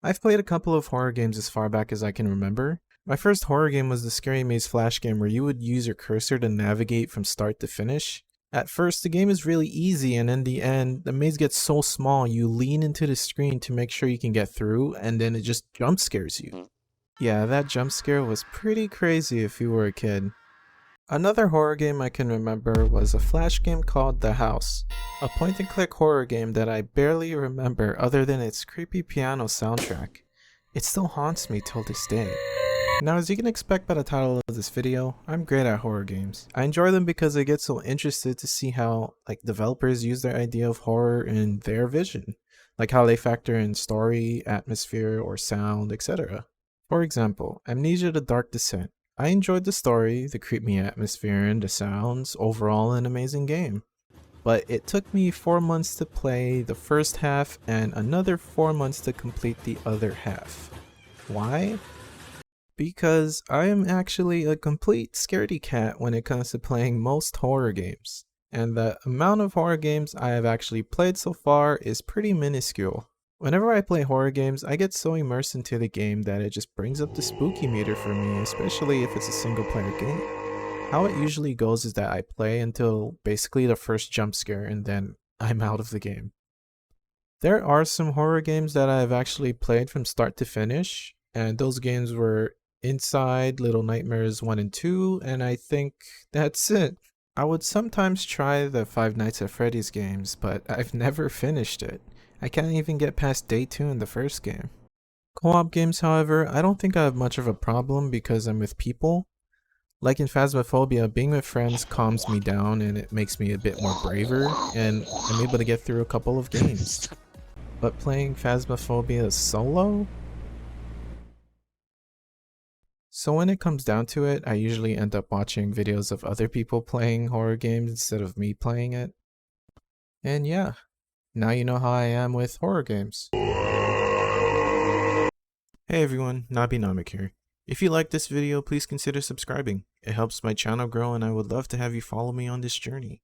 I've played a couple of horror games as far back as I can remember. My first horror game was the Scary Maze Flash game where you would use your cursor to navigate from start to finish. At first, the game is really easy, and in the end, the maze gets so small you lean into the screen to make sure you can get through, and then it just jump scares you. Yeah, that jump scare was pretty crazy if you were a kid. Another horror game I can remember was a Flash game called The House, a point-and-click horror game that I barely remember other than its creepy piano soundtrack. It still haunts me till this day. Now, as you can expect by the title of this video, I'm great at horror games. I enjoy them because I get so interested to see how developers use their idea of horror in their vision, like how they factor in story, atmosphere, or sound, etc. For example, Amnesia: The Dark Descent. I enjoyed the story, the creepy atmosphere, and the sounds. Overall, an amazing game. But it took me 4 months to play the first half and another 4 months to complete the other half. Why? Because I am actually a complete scaredy cat when it comes to playing most horror games. And the amount of horror games I have actually played so far is pretty minuscule. Whenever I play horror games, I get so immersed into the game that it just brings up the spooky meter for me, especially if it's a single player game. How it usually goes is that I play until basically the first jump scare and then I'm out of the game. There are some horror games that I've actually played from start to finish, and those games were Inside, Little Nightmares 1 and 2, and I think that's it. I would sometimes try the Five Nights at Freddy's games, but I've never finished it. I can't even get past day 2 in the first game. Co-op games, however, I don't think I have much of a problem because I'm with people. Like in Phasmophobia, being with friends calms me down and it makes me a bit more braver, and I'm able to get through a couple of games. But playing Phasmophobia solo? So when it comes down to it, I usually end up watching videos of other people playing horror games instead of me playing it. And yeah, now you know how I am with horror games. Hey everyone, Nabinomic here. If you like this video, please consider subscribing. It helps my channel grow and I would love to have you follow me on this journey.